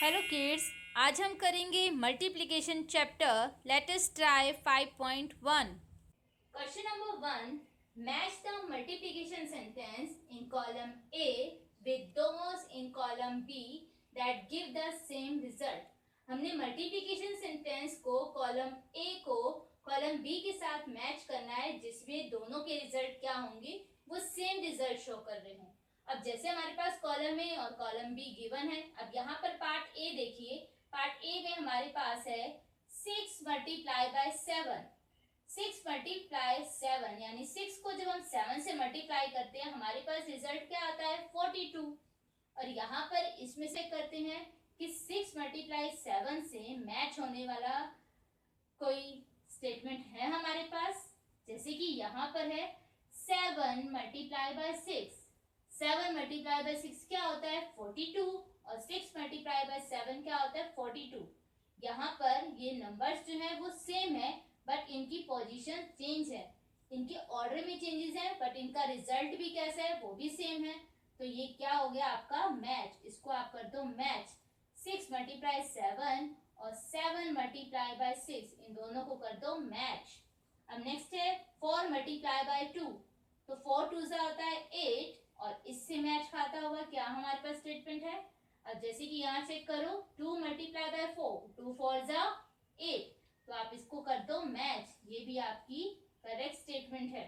Hello kids, आज हम करेंगे multiplication chapter. Let us try 5.1। Question number 1, match the multiplication sentence in column A with those in column B that give the same result. हमने multiplication sentence को column A को column B के साथ match करना है, जिसमें दोनों के रिजल्ट क्या होंगे, वो सेम रिजल्ट शो कर रहे हों। अब जैसे हमारे पास कॉलम ए और कॉलम बी गिवन है, अब यहाँ पर पार्ट ए देखिए। पार्ट ए में हमारे पास है 6 मल्टीप्लाई बाय 7। 6 मल्टीप्लाई 7 यानी 6 को जब हम 7 से मल्टीप्लाई करते हैं, हमारे पास रिजल्ट क्या आता है 42। और यहाँ पर इसमें से करते हैं कि 6 मल्टीप्लाई 7 से मैच होने वाला कोई स्टेटमेंट है हमारे पास। जैसे कि यहाँ पर है 7 मल्टीप्लाई बाय 6। 7 मल्टीप्लाई बाय 6 क्या होता है 42, और 6 मल्टीप्लाई बाय 7 क्या होता है 42। यहाँ पर ये नंबर्स जो है वो सेम है, बट इनकी पोजीशन चेंज है, इनके ऑर्डर में चेंजेस है, बट इनका रिजल्ट भी कैसा है वो भी सेम है। तो ये क्या हो गया आपका मैच। इसको आप कर दो मैच। 6 मल्टीप्लाई 7 और 7 मल्टीप्लाई बाय 6, इन दोनों को कर दो मैच। अब नेक्स्ट है 4 मल्टीप्लाई बाय 2। तो 4 2 से होता है 8, और इससे मैच खाता हुआ क्या हमारे पास स्टेटमेंट है। अब जैसे कि यहाँ चेक करो 2 मल्टीप्लाई बाय 4, 2 4 जा 8, तो आप इसको कर दो मैच। ये भी आपकी करेक्ट स्टेटमेंट है।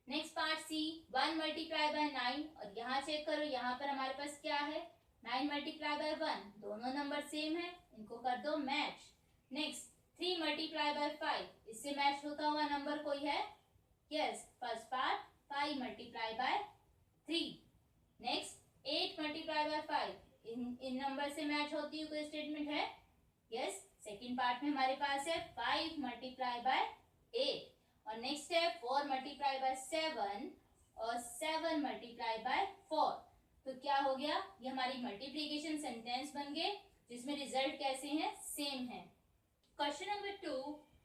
Next part C 1 multiply by 9, और यहाँ चेक करो, यहाँ पर हमारे पास क्या है 9 मल्टीप्लाई बाय 1, दोनों नंबर सेम है, इनको कर दो मैच। नेक्स्ट 3 मल्टीप्लाई बाय 5, इससे मैच होता हुआ नंबर कोई है, yes first part 5 multiply by 3। Next 8 multiply by 5, in number से मैच होती हुई कोई स्टेटमेंट है, यस सेकंड पार्ट में हमारे पास है 5 मल्टीप्लाई बाय 8। और नेक्स्ट है 4 मल्टीप्लाई बाय 7 और 7 मल्टीप्लाई बाय 4। तो क्या हो गया, ये हमारी मल्टीप्लिकेशन सेंटेंस बन गए, जिसमें रिजल्ट कैसे हैं सेम है। Question number 2,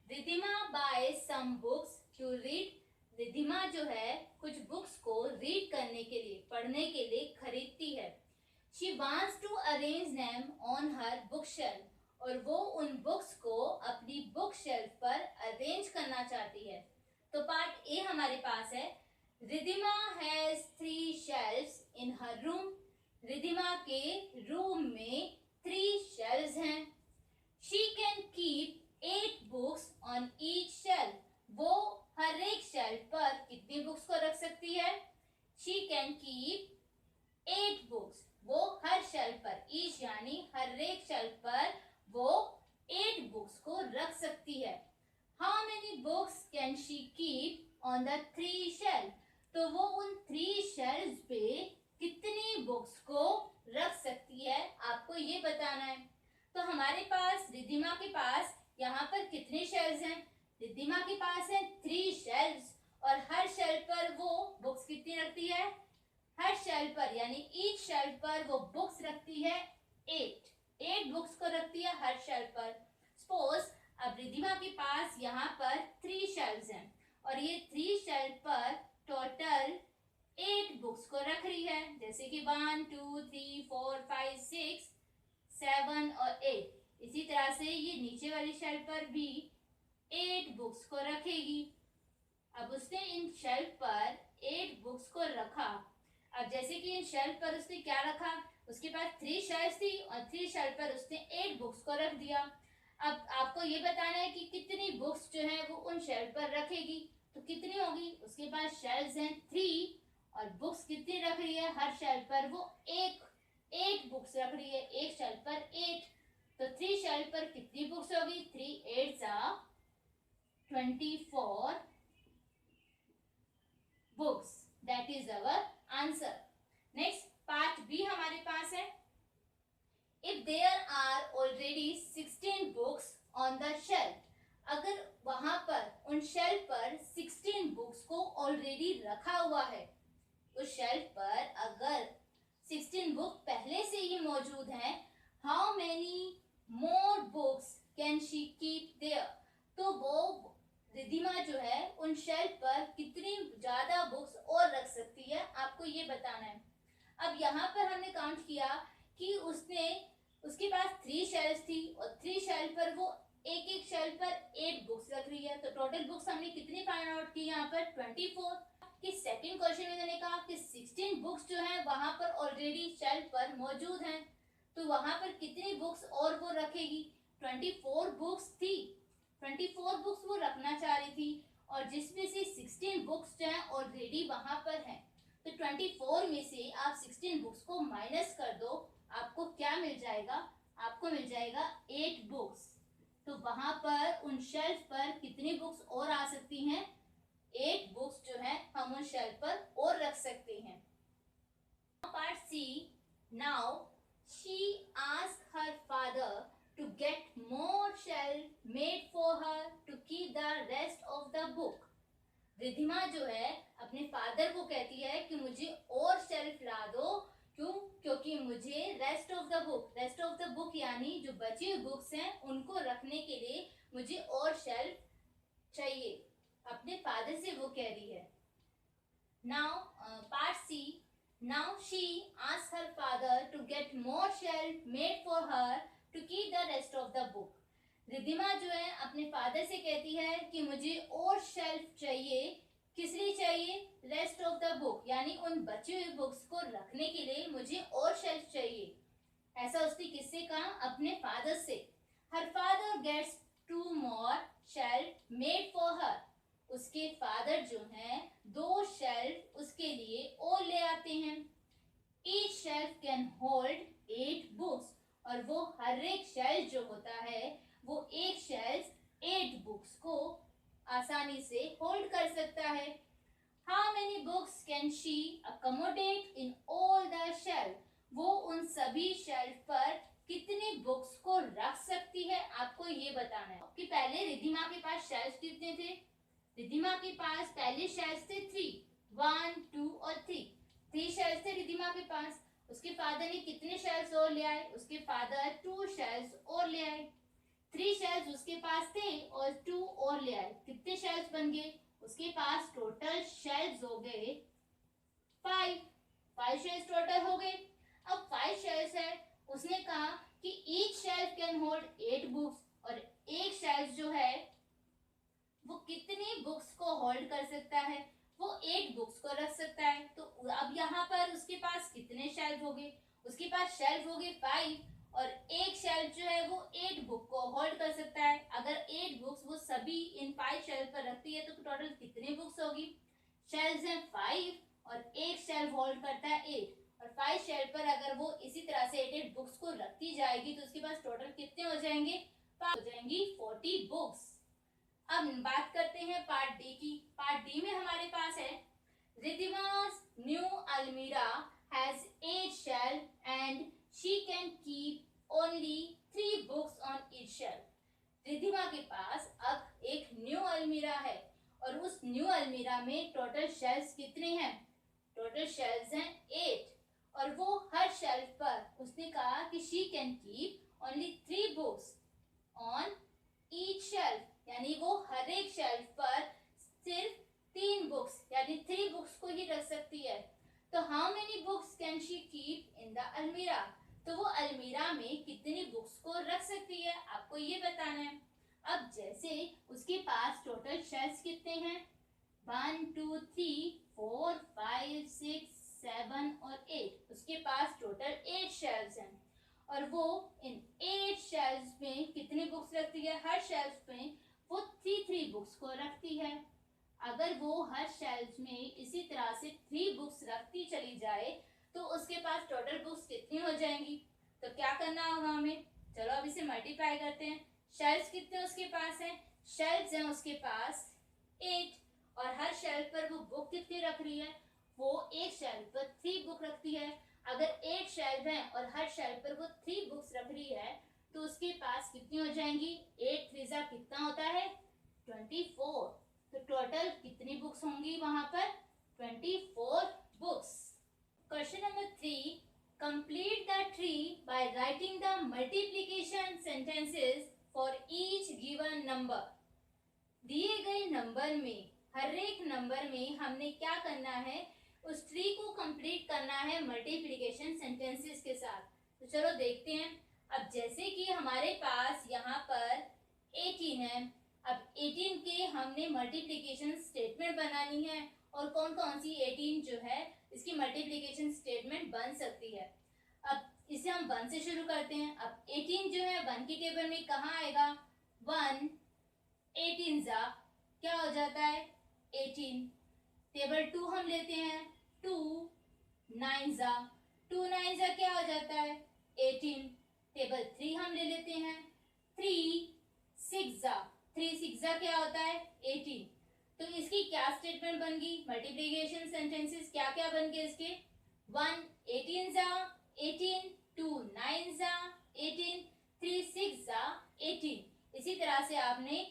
Ridhima buy some books to read. Ridhima जो है कुछ बुक्स को रीड करने के लिए, पढ़ने के लिए खरीदती है। She wants to arrange them on her book shelf, और वो उन बुक्स को अपनी बुक शेल्फ पर अरेंज करना चाहती है। तो पार्ट ए हमारे पास है Ridhima has 3 shelves in her room. Ridhima के रूम में 3 शेल्फ्स हैं। She can keep 8 books on each shelf. वो हर एक शेल्फ पर कितनी बुक्स को रख सकती है, शी कैन कीप 8 बुक्स। वो हर शेल्फ पर, ईच यानी हर एक शेल्फ पर वो 8 बुक्स को रख सकती है। How many books can she keep on the 3 shelf. तो वो उन 3 शेल्फ पे कितनी बुक्स को रख सकती है, आपको ये बताना है। तो हमारे पास रिधिमा के पास यहाँ पर कितने शेल्फ्स हैं, रिधिमा के पास है 3 शेल्फ्स, और हर शेल्फ पर वो बुक्स कितनी रखती है, हर शेल्फ पर यानी ईच शेल्फ पर वो बुक्स रखती है 8 बुक्स को रखती है हर शेल्फ पर। सपोज अब रिधिमा के पास यहाँ पर 3 शेल्फ्स हैं, और ये 3 शेल्फ पर टोटल 8 बुक्स को रख रही है। जैसे कि 1 2 3 4 5 6 7 और 8। इसी तरह से ये नीचे वाली शेल्फ पर भी 8 बुक्स को रखेगी। अब उसने इन शेल्फ पर 8 बुक्स को रखा। अब जैसे कि इन शेल्फ पर उसने क्या रखा, उसके पास 3 शेल्फ थी, और 3 शेल्फ पर उसने 8 बुक्स को रख दिया। अब आपको ये बताना है कि कितनी बुक्स जो है वो उन शेल्फ पर रखेगी। तो कितनी होगी, उसके पास शेल्फ्स हैं 3, और बुक्स कितनी रख रही है, हर शेल्फ पर वो 8 बुक्स रख रही है, एक शेल्फ पर 8। तो 3 शेल्फ पर कितनी बुक्स होगी, 3 8 24 books. That is our answer. Next part B हमारे पास है if there are already 16 books on the shelf. अगर वहां पर उन शेल्फ पर 16 बुक्स को ऑलरेडी रखा हुआ है, उस शेल्फ पर अगर 16 बुक पहले से ही मौजूद हैं, how many more books can she keep their. तो वो रिधिमा जो है उन शेल्फ पर कितनी ज्यादा बुक्स और रख सकती है, आपको ये बताना है। अब यहाँ पर हमने काउंट किया कि उसने शेल्फ थी और 3 शेल्फ पर वो एक एक शेल्फ पर 8 बुक्स रख रही है। तो टोटल बुक्स हमने कितनी फाइंड आउट की यहाँ पर 24। कि सेकंड क्वेश्चन में मैंने कहा कि 16 बुक्स जो है वहां पर ऑलरेडी शेल्फ पर मौजूद हैं, तो वहां पर कितनी बुक्स और वो रखेगी? 24 बुक्स थी, 24 बुक्स वो रखना चाह रही थी और जिसमें से 16 बुक्स जो है ऑलरेडी वहां पर हैं। तो 24 में से आप 16 बुक्स को माइनस कर दो, आपको क्या मिल जाएगा? आपको मिल जाएगा 8 बुक्स। तो वहां पर उन शेल्फ पर कितनी बुक्स और आ सकती हैं? 8 बुक्स जो है हम उन शेल्फ पर और रख सकते हैं। Part C, now she asked her father to get more shelf made for her to keep the rest of the book. Ridhima जो है अपने फादर को कहती है कि मुझे और शेल्फ ला दो। क्यों? क्योंकि मुझे रेस्ट ऑफ द बुक यानी जो बची हुई बुक्स हैं उनको रखने के लिए मुझे और शेल्फ चाहिए। अपने फादर से वो कह रही है। Now part C, now she asked her father to get more shelf made for her to keep the rest of the book. Ridhima जो है अपने फादर से कहती है कि मुझे और शेल्फ चाहिए। किस लिए चाहिए? रेस्ट ऑफ द बुक यानी उन बची हुई बुक्स को रखने के लिए मुझे और शेल्फ चाहिए। ऐसा उसने किससे कहा? अपने फादर से। Her father gets 2 more shelf made for her. उसके फादर जो हैं 2 शेल्फ उसके लिए और ले आते हैं। Each shelf can hold 8 books और वो हर एक शेल्फ जो होता है वो एक शेल्फ 8 बुक्स को आसानी से होल्ड कर सकता है। How many books can she accommodate in all the shelf? वो उन सभी शेल्फ पर कितनी बुक्स को रख सकती है, आपको ये बताना है। कि पहले रिधिमा के पास शेल्फ कितने थे? रिधिमा के पास पहले शेल्फ थे 3, 1, 2 और 3 शेल्फ थे रिधिमा के पास। उसके फादर ने कितने शेल्फ्स और ले आए? उसके फादर 2 शेल्फ्स और ले आए। 3 शेल्फ्स उसके पास थे और 2 और ले आए। कितने शेल्फ्स बन गए? उसके पास टोटल शेल्फ्स हो गए 5 शेल्फ्स टोटल हो गए। अब 5 शेल्फ्स है, उसने कहा कि each shelf can hold 8 books और एक शेल्फ जो है वो कितनी बुक्स को होल्ड कर सकता है? वो 8 बुक्स को रख सकता है। तो अब यहाँ पर उसके पास कितने शेल्फ हो गए? उसके पास शेल्फ हो गए 5 और एक शेल्फ जो है वो 8 बुक को होल्ड कर सकता है। अगर 8 बुक्स वो सभी इन 5 शेल्फ पर रखती है तो टोटल कितनी बुक्स होगी? शेल्फ्स हैं 5 और एक शेल्फ होल्ड करता है 8 और 5 शेल्फ पर अगर वो इसी तरह से 8 बुक्स को रखती जाएगी तो उसके पास टोटल कितने हो जाएंगे? 5 हो जाएंगी 40 बुक्स। अब बात करते हैं पार्ट डी की। पार्ट डी में हमारे पास है रिधिमा's न्यू अलमीरा has 8 shelf and she can keep only 3 books on each shelf. Ridhima के पास अब एक न्यू अलमीरा है और उस न्यू अलमीरा में टोटल शेल्फ्स कितने हैं? टोटल शेल्फ्स हैं 8 और वो हर शेल्फ पर उसने कहा कि she can keep only 3 books on each shelf यानी वो हर एक शेल्फ पर सिर्फ 3 बुक्स यानी 3 बुक्स को ही रख सकती है। तो how many books can she keep in the अलमीरा? तो वो अलमीरा में कितनी बुक्स को रख सकती है, आपको ये बताना है। अब जैसे उसके पास टोटल शेल्फ्स कितने हैं? 1, 2, 3, 4, 5, 6, 7 और 8। उसके पास टोटल 8 शेल्फ्स हैं और वो इन 8 शेल्फ्स में कितनी बुक्स रखती है? हर शेल्फ में वो 3 बुक्स को रखती है। अगर वो हर शेल्फ में इसी तरह से 3 बुक्स रखती चली जाए तो उसके पास टोटल बुक्स कितनी हो जाएंगी? तो क्या करना होगा हमें? चलो अब इसे मल्टीप्लाई करते हैं। शेल्फ्स कितने उसके पास हैं? शेल्फ्स हैं उसके पास 8 और हर शेल्फ पर वो बुक कितनी रख रही है? वो एक शेल्फ पर 3 बुक रखती है। अगर 8 शेल्फ है और हर शेल्फ पर वो 3 बुक्स रख रही है तो उसके पास कितनी हो जाएंगी? 8 3 कितना होता है? 24। तो टोटल कितनी बुक्स होंगी वहां पर? 24 books. Question number 3, complete the tree by writing the multiplication sentences for each given number. दिए गए नंबर में हर एक नंबर में हमने क्या करना है? उस ट्री को कंप्लीट करना है मल्टीप्लिकेशन सेंटेंसेस के साथ। तो चलो देखते हैं। अब जैसे कि हमारे पास यहाँ पर 18 है, अब 18 के हमने मल्टीप्लिकेशन स्टेटमेंट बनानी है और कौन कौन सी 18 जो है इसकी मल्टीप्लिकेशन स्टेटमेंट बन सकती है। अब इसे हम 1 से शुरू करते हैं। अब 18 जो है 1 की टेबल में कहाँ आएगा, 1 18 जा क्या हो जाता है 18। टेबल 2 हम लेते हैं, 2 9 जा 2 9 जा क्या हो जाता है 18। टेबल 3 हम ले लेते हैं, 3 6 जा 3 6 जा क्या होता है 18। तो इसकी क्या स्टेटमेंट बन गई, मल्टीप्लिकेशन सेंटेंसेस क्या क्या बन गए इसके, 1 18 जा 18, 2 9 जा 18, 3 6 जा 18। इसी तरह से आपने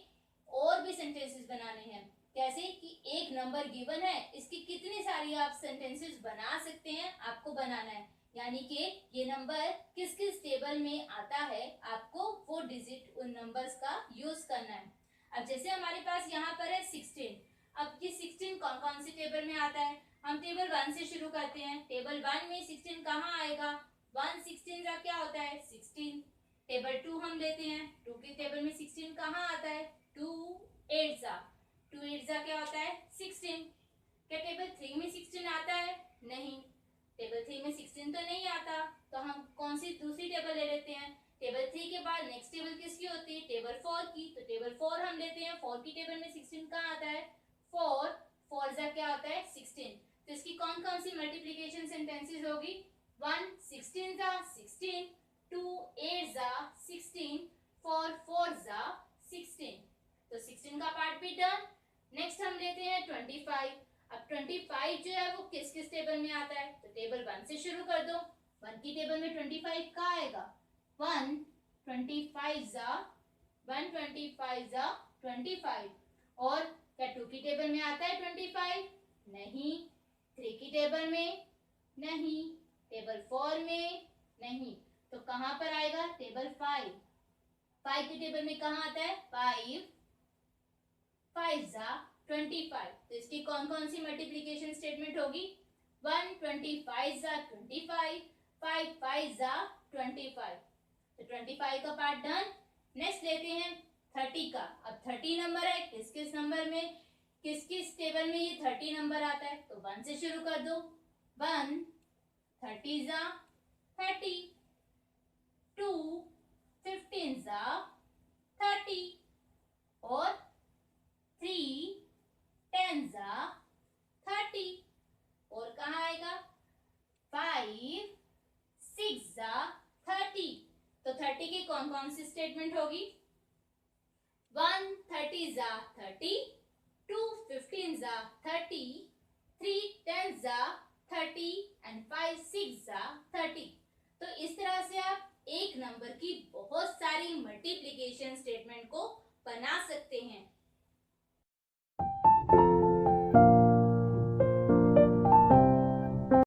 और भी सेंटेंसेस बनाने हैं, कैसे कि एक नंबर गिवन है, इसकी कितनी सारी आप सेंटेंसेस बना सकते हैं, आपको बनाना है। यानी कि ये नंबर किस किस टेबल में आता है, आपको वो डिजिट उन नंबर्स का यूज करना है। अब जैसे हमारे पास यहाँ पर है 16, अब ये 16 कौन कौन सी टेबल में आता है, हम टेबल 1 से शुरू करते हैं। टेबल 1 में 16 कहाँ आएगा, 1 16 का क्या होता है 16। टेबल 2 हम लेते हैं, 2 की टेबल में 16 कहाँ आता है, 2 8 जा 2 8 जा क्या होता है 16। क्या टेबल 3 में 16 आता है, नहीं, टेबल 3 में 16 तो नहीं आता, तो हम कौन सी दूसरी टेबल ले लेते हैं। टेबल 3 के बाद नेक्स्ट टेबल किसकी होती है, टेबल 4 की, तो टेबल 4 हम लेते हैं। 4 की टेबल में 16 कहाँ आता है 4 4 जा क्या होता है 16। तो इसकी कौन कौन सी मल्टीप्लिकेशन सेंटेंसेस होगी, 1 16 जा 16, 2 8 जा 16, 4 4 जा 16। तो 16 का पार्ट भी डन। नेक्स्ट हम लेते हैं 25। अब 25 जो है वो किस किस टेबल में आता है, तो टेबल 1 से शुरू कर दो। 1 की टेबल में 25 का आएगा, 1 25 जा 1 25 जा 25। और क्या 2 की टेबल में आता है 25, नहीं, 3 की टेबल में नहीं, टेबल 4 में नहीं, तो कहां पर आएगा टेबल 5। 5 की टेबल में कहां आता है 5 5 जा 25। तो इसकी कौन कौन सी मल्टीप्लिकेशन स्टेटमेंट होगी, 1 25 जा 25, 5 5 जा 25। तो 25 का पार्ट डन। नेक्स्ट लेते हैं 30 का। अब 30 नंबर है, किस किस नंबर में किस किस टेबल में ये 30 नंबर आता है, तो 1 से शुरू कर दो। 1 30 जा 30, 2 15 जा 30, और 3 10 जा 30। और कहाँ आएगा 5 6 जा 30। तो 30 की कौन कौन सी स्टेटमेंट होगी, 1 30 जा 30, 2 15 जा 30, 3 10 जा 30 एंड 5 6 जा